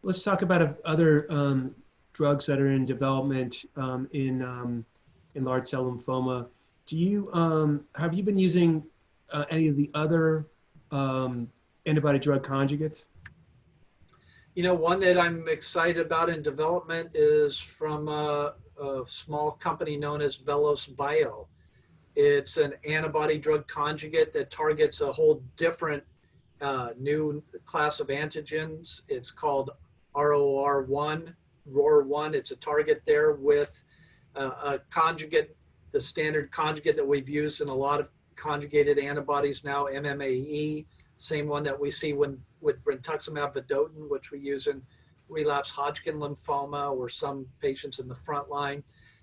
Let's talk about other drugs that are in development in large cell lymphoma. Do you have you been using any of the other antibody drug conjugates? You know, one that I'm excited about in development is from a small company known as Velos Bio. It's an antibody drug conjugate that targets a whole different new class of antigens. It's called ROR1, ROR1. It's a target there with a conjugate, the standard conjugate that we've used in a lot of conjugated antibodies now, MMAE, same one that we see with brentuximab vedotin, which we use in relapsed Hodgkin lymphoma or some patients in the front line.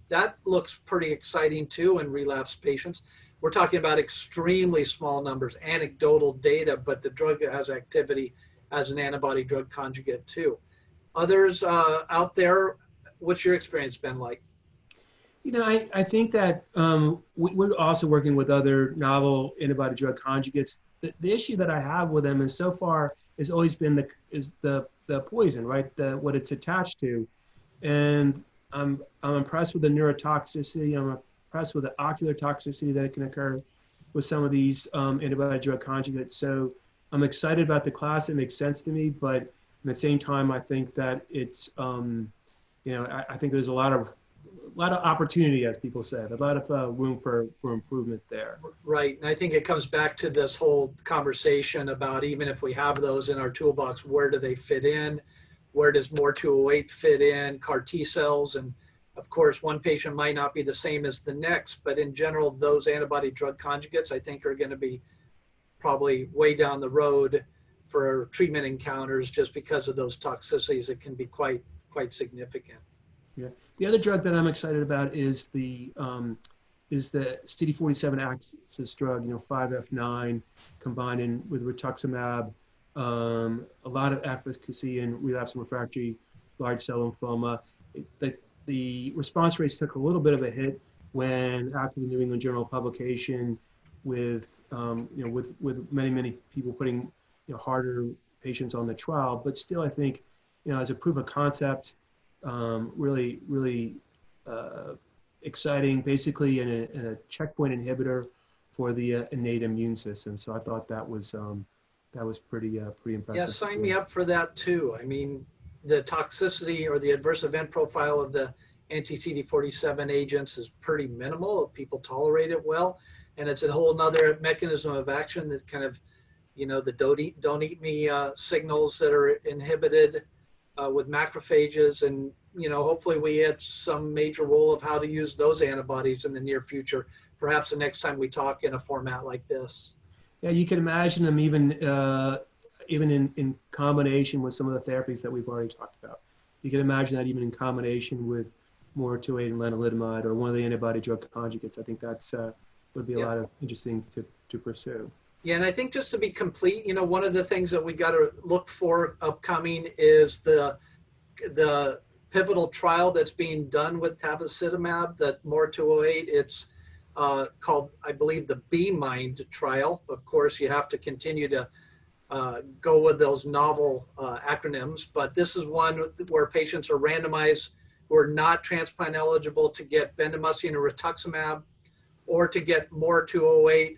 That looks pretty exciting too in relapsed patients. We're talking about extremely small numbers, anecdotal data, but the drug has activity as an antibody drug conjugate too. Others out there, what's your experience been like? You know, I think that we're also working with other novel antibody drug conjugates. The issue that I have with them is so far has always been the poison, right? What it's attached to, and I'm impressed with the neurotoxicity. I'm impressed with the ocular toxicity that can occur with some of these antibody drug conjugates. So I'm excited about the class. It makes sense to me, but at the same time, I think that it's I think there's a lot of opportunity, as people said, a lot of room for improvement there. Right. And I think it comes back to this whole conversation about even if we have those in our toolbox, where do they fit in? Where does more 208 fit in? CAR T cells. And of course, one patient might not be the same as the next, but in general, those antibody drug conjugates, I think, are going to be probably way down the road for treatment encounters just because of those toxicities. It can be quite significant. Yeah. The other drug that I'm excited about is the CD47 axis drug, 5F9, combined with rituximab. A lot of efficacy in relapsed and refractory large cell lymphoma. The response rates took a little bit of a hit when after the New England Journal publication, with many people putting harder patients on the trial, but still I think as a proof of concept. Really exciting, basically in a checkpoint inhibitor for the innate immune system. So I thought that was pretty impressive. Yeah, sign me up for that too. I mean, the toxicity or the adverse event profile of the anti-CD47 agents is pretty minimal. People tolerate it well, and it's a whole nother mechanism of action that kind of, the don't eat me signals that are inhibited with macrophages, and hopefully we had some major role of how to use those antibodies in the near future, perhaps the next time we talk in a format like this. Yeah, you can imagine them even in combination with some of the therapies that we've already talked about. You can imagine that even in combination with more 208 and lenalidomide or one of the antibody drug conjugates. I think that's would be a lot of interesting to pursue. Yeah, and I think just to be complete, one of the things that we got to look for upcoming is the pivotal trial that's being done with tafasitamab, that MOR208. It's called, I believe, the B-MIND trial. Of course, you have to continue to go with those novel acronyms, but this is one where patients are randomized who are not transplant eligible to get bendamustine or rituximab, or to get MOR208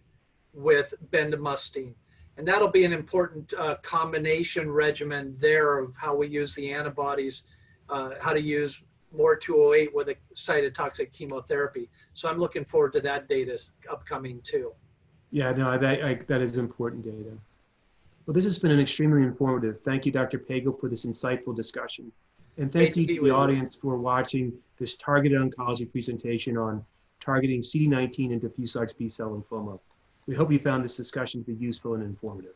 with bendamustine. And that'll be an important combination regimen there of how we use the antibodies, how to use MOR208 with a cytotoxic chemotherapy. So I'm looking forward to that data upcoming too. Yeah, no, that is important data. Well, this has been an extremely informative. Thank you, Dr. Pagel, for this insightful discussion. And thank you to the audience for watching this targeted oncology presentation on targeting CD19 and diffuse large B-cell lymphoma. We hope you found this discussion to be useful and informative.